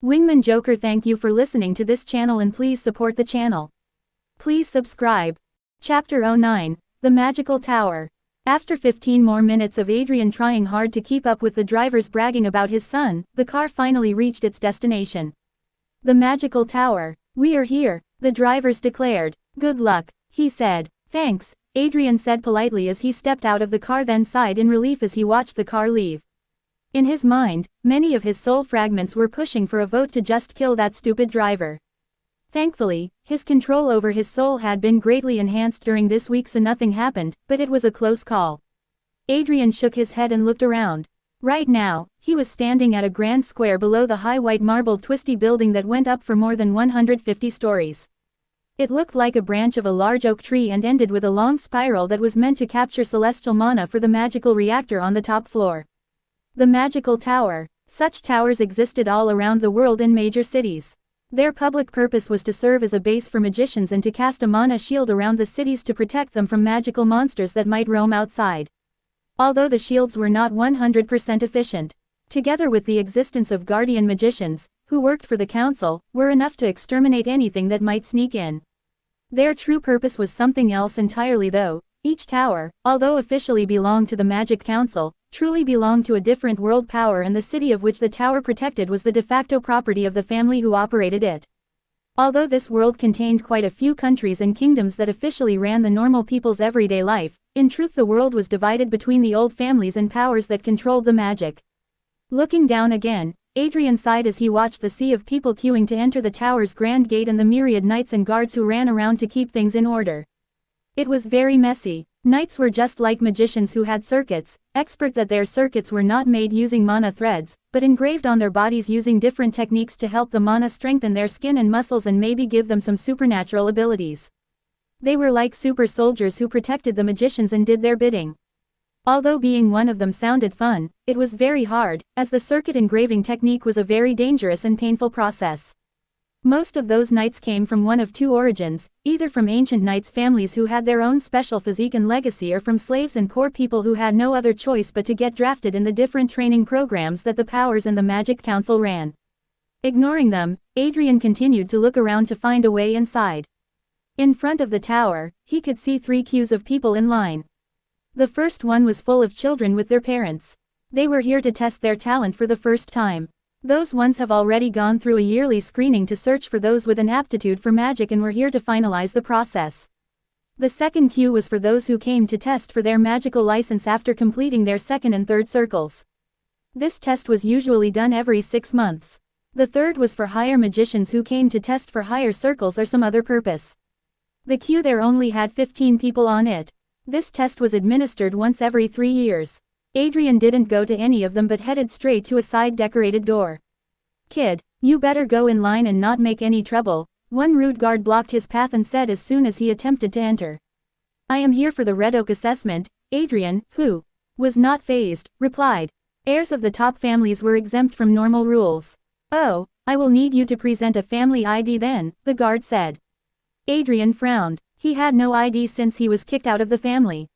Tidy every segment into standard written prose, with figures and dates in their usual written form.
Wingman Joker, thank you for listening to this channel and please support the channel. Please subscribe. Chapter 09, The Magical Tower. After 15 more minutes of Adrian trying hard to keep up with the drivers bragging about his son, the car finally reached its destination. The Magical Tower. We are here, the drivers declared. Good luck, he said. Thanks, Adrian said politely as he stepped out of the car, then sighed in relief as he watched the car leave. In his mind, many of his soul fragments were pushing for a vote to just kill that stupid driver. Thankfully, his control over his soul had been greatly enhanced during this week, so nothing happened, but it was a close call. Adrian shook his head and looked around. Right now, he was standing at a grand square below the high white marble twisty building that went up for more than 150 stories. It looked like a branch of a large oak tree and ended with a long spiral that was meant to capture celestial mana for the magical reactor on the top floor. The Magical Tower. Such towers existed all around the world in major cities. Their public purpose was to serve as a base for magicians and to cast a mana shield around the cities to protect them from magical monsters that might roam outside. Although the shields were not 100% efficient, together with the existence of guardian magicians, who worked for the council, were enough to exterminate anything that might sneak in. Their true purpose was something else entirely though. Each tower, although officially belonged to the Magic Council, truly belonged to a different world power, and the city of which the tower protected was the de facto property of the family who operated it. Although this world contained quite a few countries and kingdoms that officially ran the normal people's everyday life, in truth the world was divided between the old families and powers that controlled the magic. Looking down again, Adrian sighed as he watched the sea of people queuing to enter the tower's grand gate and the myriad knights and guards who ran around to keep things in order. It was very messy. Knights were just like magicians who had circuits, expert that their circuits were not made using mana threads, but engraved on their bodies using different techniques to help the mana strengthen their skin and muscles and maybe give them some supernatural abilities. They were like super soldiers who protected the magicians and did their bidding. Although being one of them sounded fun, it was very hard, as the circuit engraving technique was a very dangerous and painful process. Most of those knights came from one of two origins, either from ancient knights' families who had their own special physique and legacy, or from slaves and poor people who had no other choice but to get drafted in the different training programs that the powers and the Magic Council ran. Ignoring them, Adrian continued to look around to find a way inside. In front of the tower, he could see 3 queues of people in line. The first one was full of children with their parents. They were here to test their talent for the first time. Those ones have already gone through a yearly screening to search for those with an aptitude for magic and were here to finalize the process. The second queue was for those who came to test for their magical license after completing their second and third circles. This test was usually done every 6 months. The third was for higher magicians who came to test for higher circles or some other purpose. The queue there only had 15 people on it. This test was administered once every 3 years. Adrian didn't go to any of them but headed straight to a side decorated door. "Kid, you better go in line and not make any trouble," one rude guard blocked his path and said as soon as he attempted to enter. "I am here for the Red Oak assessment," Adrian, who was not fazed, replied. Heirs of the top families were exempt from normal rules. "Oh, I will need you to present a family ID then," the guard said. Adrian frowned. He had no ID since he was kicked out of the family.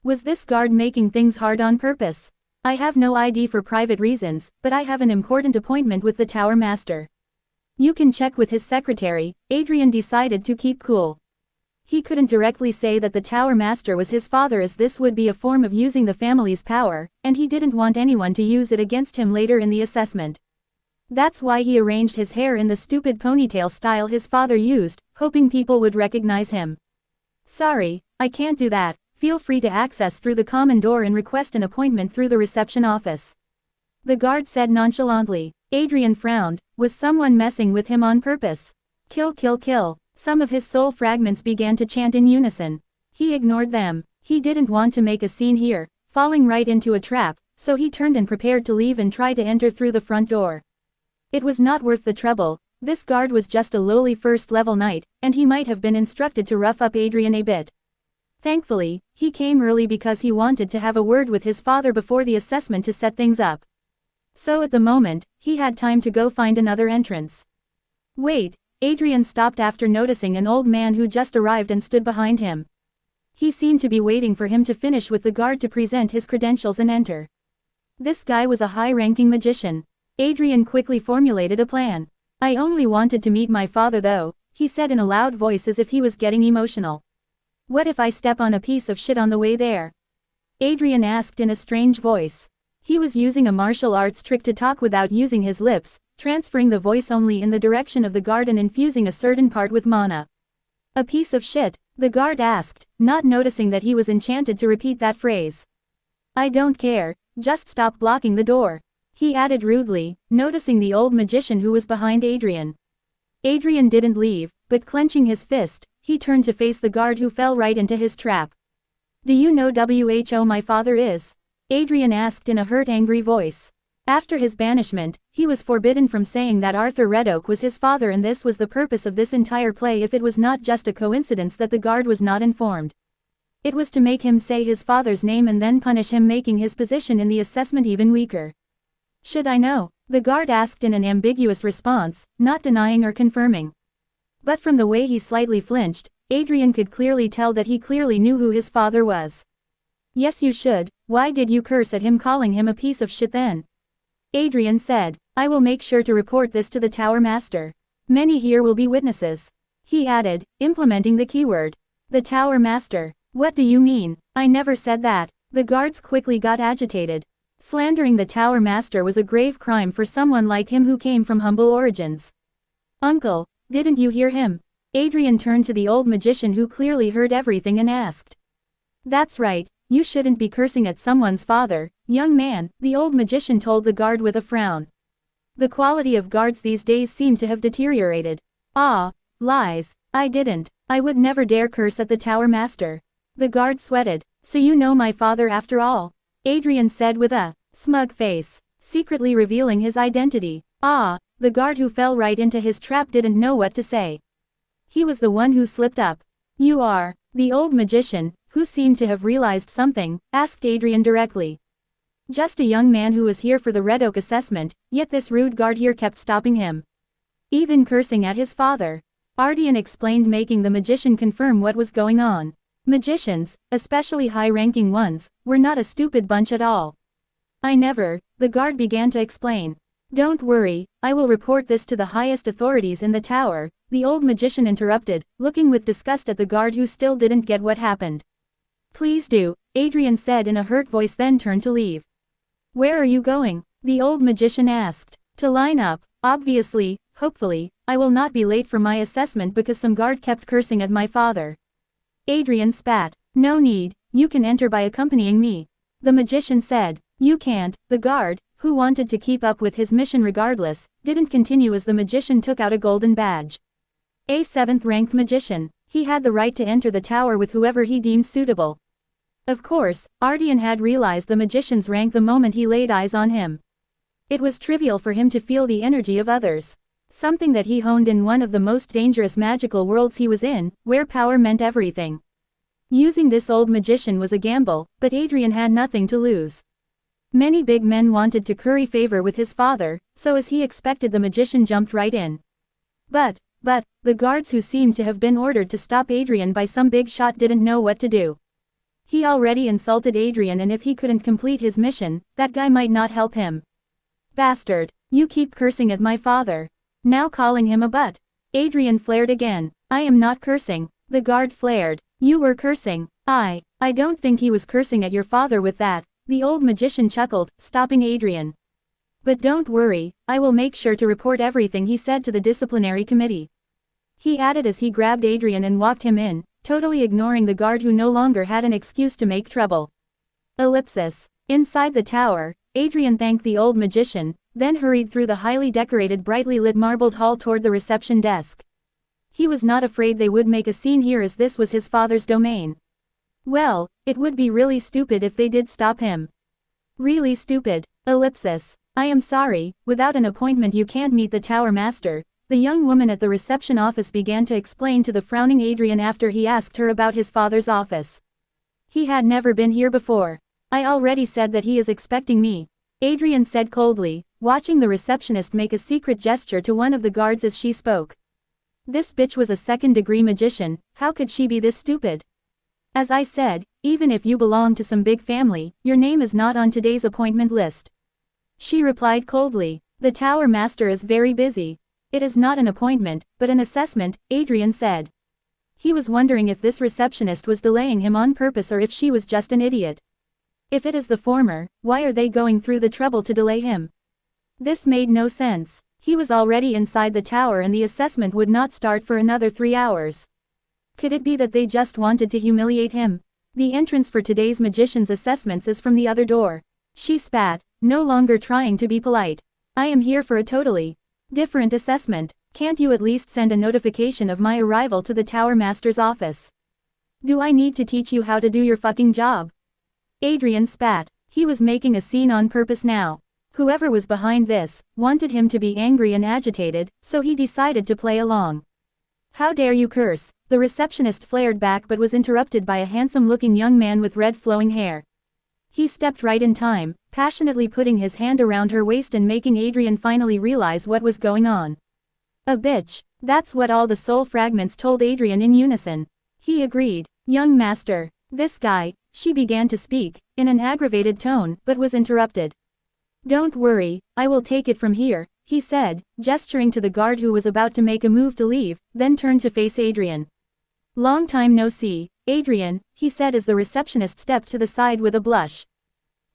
Was this guard making things hard on purpose? "I have no ID for private reasons, but I have an important appointment with the Tower Master." "You can check with his secretary." Adrian decided to keep cool. He couldn't directly say that the Tower Master was his father, as this would be a form of using the family's power, and he didn't want anyone to use it against him later in the assessment. That's why he arranged his hair in the stupid ponytail style his father used, hoping people would recognize him. "Sorry, I can't do that. Feel free to access through the common door and request an appointment through the reception office," the guard said nonchalantly. Adrian frowned. Was someone messing with him on purpose? "Kill, kill, kill." Some of his soul fragments began to chant in unison. He ignored them. He didn't want to make a scene here, falling right into a trap, so he turned and prepared to leave and try to enter through the front door. It was not worth the trouble. This guard was just a lowly first-level knight, and he might have been instructed to rough up Adrian a bit. Thankfully, he came early because he wanted to have a word with his father before the assessment to set things up. So at the moment, he had time to go find another entrance. "Wait," Adrian stopped after noticing an old man who just arrived and stood behind him. He seemed to be waiting for him to finish with the guard to present his credentials and enter. This guy was a high-ranking magician. Adrian quickly formulated a plan. I only wanted to meet my father though, he said in a loud voice as if he was getting emotional. What if I step on a piece of shit on the way there? Adrian asked in a strange voice. He was using a martial arts trick to talk without using his lips, transferring the voice only in the direction of the guard and infusing a certain part with mana. A piece of shit, the guard asked, not noticing that he was enchanted to repeat that phrase. I don't care, just stop blocking the door, he added rudely, noticing the old magician who was behind Adrian. Adrian didn't leave, but clenching his fist, he turned to face the guard who fell right into his trap. Do you know who my father is? Adrian asked in a hurt, angry voice. After his banishment, he was forbidden from saying that Arthur Red Oak was his father, and this was the purpose of this entire play if it was not just a coincidence that the guard was not informed. It was to make him say his father's name and then punish him, making his position in the assessment even weaker. Should I know? The guard asked in an ambiguous response, not denying or confirming. But from the way he slightly flinched, Adrian could clearly tell that he clearly knew who his father was. Yes, you should. Why did you curse at him, calling him a piece of shit then? Adrian said, I will make sure to report this to the Tower Master. Many here will be witnesses. He added, implementing the keyword. The Tower Master. What do you mean? I never said that. The guards quickly got agitated. Slandering the Tower Master was a grave crime for someone like him who came from humble origins. Uncle, didn't you hear him? Adrian turned to the old magician who clearly heard everything and asked. That's right, you shouldn't be cursing at someone's father, young man, the old magician told the guard with a frown. The quality of guards these days seemed to have deteriorated. Ah, lies, I didn't, I would never dare curse at the Tower Master. The guard sweated. So you know my father after all? Adrian said with a smug face, secretly revealing his identity. Ah, the guard who fell right into his trap didn't know what to say. He was the one who slipped up. You are, the old magician, who seemed to have realized something, asked Adrian directly. Just a young man who was here for the Red Oak assessment, yet this rude guard here kept stopping him. Even cursing at his father. Adrian explained, making the magician confirm what was going on. Magicians, especially high-ranking ones, were not a stupid bunch at all. I never, the guard began to explain. Don't worry, I will report this to the highest authorities in the tower, the old magician interrupted, looking with disgust at the guard who still didn't get what happened. Please do, Adrian said in a hurt voice, then turned to leave. Where are you going? The old magician asked. To line up, obviously, hopefully, I will not be late for my assessment because some guard kept cursing at my father. Adrian spat. No need, you can enter by accompanying me. The magician said. You can't. The guard, who wanted to keep up with his mission regardless, didn't continue as the magician took out a golden badge. A 7th-ranked magician. He had the right to enter the tower with whoever he deemed suitable. Of course, Adrian had realized the magician's rank the moment he laid eyes on him. It was trivial for him to feel the energy of others. Something that he honed in one of the most dangerous magical worlds he was in, where power meant everything. Using this old magician was a gamble, but Adrian had nothing to lose. Many big men wanted to curry favor with his father, so as he expected, the magician jumped right in. But, the guards who seemed to have been ordered to stop Adrian by some big shot didn't know what to do. He already insulted Adrian, and if he couldn't complete his mission, that guy might not help him. Bastard, you keep cursing at my father. Now calling him a butt. Adrian flared again. I am not cursing. The guard flared. You were cursing. I don't think he was cursing at your father with that. The old magician chuckled, stopping Adrian. But don't worry, I will make sure to report everything he said to the disciplinary committee. He added as he grabbed Adrian and walked him in, totally ignoring the guard who no longer had an excuse to make trouble. Ellipsis. Inside the tower, Adrian thanked the old magician, then hurried through the highly decorated, brightly lit marbled hall toward the reception desk. He was not afraid they would make a scene here, as this was his father's domain. Well, it would be really stupid if they did stop him. Really stupid. Ellipsis. I am sorry, without an appointment you can't meet the Tower Master, the young woman at the reception office began to explain to the frowning Adrian after he asked her about his father's office. He had never been here before. I already said that he is expecting me, Adrian said coldly, watching the receptionist make a secret gesture to one of the guards as she spoke. This bitch was a second-degree magician, how could she be this stupid? As I said, even if you belong to some big family, your name is not on today's appointment list. She replied coldly. The tower master is very busy. It is not an appointment, but an assessment, Adrian said. He was wondering if this receptionist was delaying him on purpose or if she was just an idiot. If it is the former, why are they going through the trouble to delay him? This made no sense. He was already inside the tower and the assessment would not start for another 3 hours. Could it be that they just wanted to humiliate him? The entrance for today's magician's assessments is from the other door. She spat, no longer trying to be polite. I am here for a totally different assessment. Can't you at least send a notification of my arrival to the tower master's office? Do I need to teach you how to do your fucking job? Adrian spat. He was making a scene on purpose now. Whoever was behind this wanted him to be angry and agitated, so he decided to play along. How dare you curse? The receptionist flared back but was interrupted by a handsome-looking young man with red flowing hair. He stepped right in time, passionately putting his hand around her waist and making Adrian finally realize what was going on. A bitch. That's what all the soul fragments told Adrian in unison. He agreed. Young master. This guy, she began to speak, in an aggravated tone, but was interrupted. Don't worry, I will take it from here, he said, gesturing to the guard who was about to make a move to leave, then turned to face Adrian. Long time no see, Adrian, he said as the receptionist stepped to the side with a blush.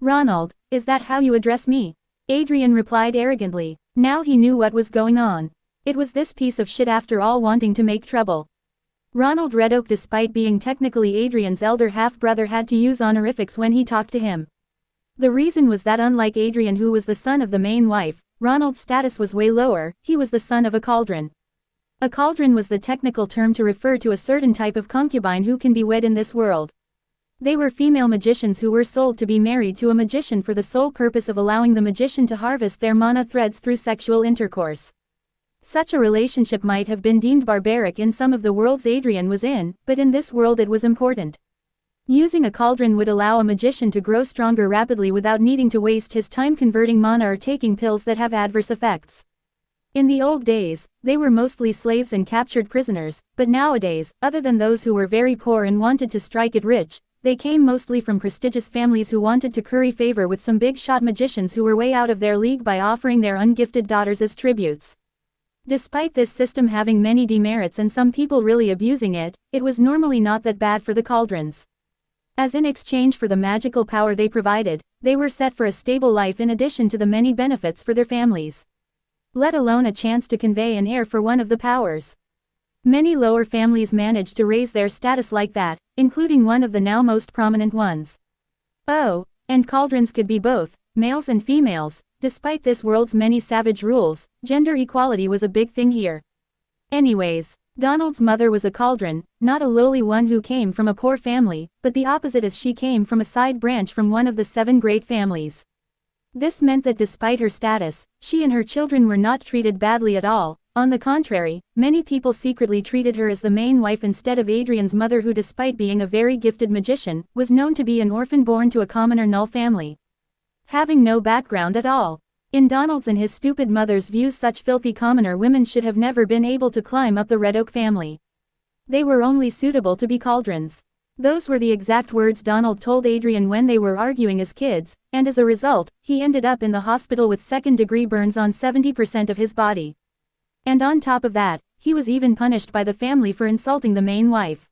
Ronald, is that how you address me? Adrian replied arrogantly. Now he knew what was going on. It was this piece of shit after all wanting to make trouble. Ronald Red Oak, despite being technically Adrian's elder half-brother, had to use honorifics when he talked to him. The reason was that unlike Adrian, who was the son of the main wife, Ronald's status was way lower. He was the son of a cauldron. A cauldron was the technical term to refer to a certain type of concubine who can be wed in this world. They were female magicians who were sold to be married to a magician for the sole purpose of allowing the magician to harvest their mana threads through sexual intercourse. Such a relationship might have been deemed barbaric in some of the worlds Adrian was in, but in this world it was important. Using a cauldron would allow a magician to grow stronger rapidly without needing to waste his time converting mana or taking pills that have adverse effects. In the old days, they were mostly slaves and captured prisoners, but nowadays, other than those who were very poor and wanted to strike it rich, they came mostly from prestigious families who wanted to curry favor with some big-shot magicians who were way out of their league by offering their ungifted daughters as tributes. Despite this system having many demerits and some people really abusing it, it was normally not that bad for the cauldrons. As in exchange for the magical power they provided, they were set for a stable life in addition to the many benefits for their families. Let alone a chance to convey an heir for one of the powers. Many lower families managed to raise their status like that, including one of the now most prominent ones. Oh, and cauldrons could be both, males and females. Despite this world's many savage rules, gender equality was a big thing here. Anyways, Donald's mother was a cauldron, not a lowly one who came from a poor family, but the opposite, as she came from a side branch from one of the 7 great families. This meant that despite her status, she and her children were not treated badly at all. On the contrary, many people secretly treated her as the main wife instead of Adrian's mother, who, despite being a very gifted magician, was known to be an orphan born to a common or null family. Having no background at all. In Donald's and his stupid mother's views, such filthy commoner women should have never been able to climb up the Red Oak family. They were only suitable to be cauldrons. Those were the exact words Donald told Adrian when they were arguing as kids, and as a result, he ended up in the hospital with second-degree burns on 70% of his body. And on top of that, he was even punished by the family for insulting the main wife.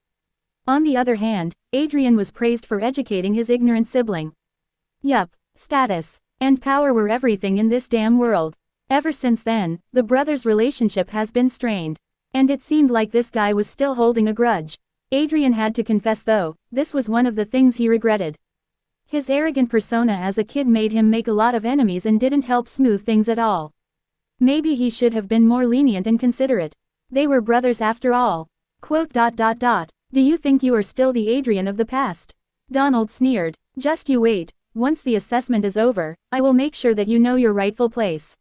On the other hand, Adrian was praised for educating his ignorant sibling. Yup, status and power were everything in this damn world. Ever since then, the brothers' relationship has been strained. And it seemed like this guy was still holding a grudge. Adrian had to confess, though, this was one of the things he regretted. His arrogant persona as a kid made him make a lot of enemies and didn't help smooth things at all. Maybe he should have been more lenient and considerate. They were brothers after all. Quote. Do you think you are still the Adrian of the past? Donald sneered. Just you wait. Once the assessment is over, I will make sure that you know your rightful place.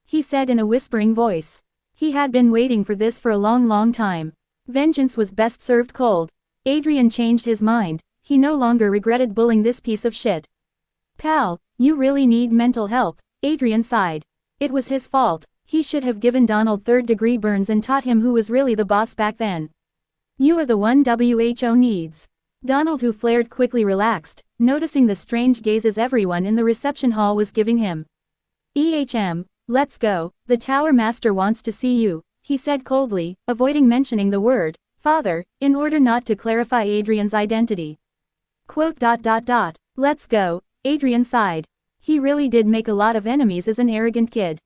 He said in a whispering voice. He had been waiting for this for a long time. Vengeance was best served cold. Adrian changed his mind. He no longer regretted bullying this piece of shit. Pal, you really need mental help, Adrian sighed. It was his fault. He should have given Donald third-degree burns and taught him who was really the boss back then. You are the one WHO needs. Donald, who flared, quickly relaxed, noticing the strange gazes everyone in the reception hall was giving him. Let's go, the tower master wants to see you, he said coldly, avoiding mentioning the word father, in order not to clarify Adrian's identity. Quote. Let's go, Adrian sighed. He really did make a lot of enemies as an arrogant kid.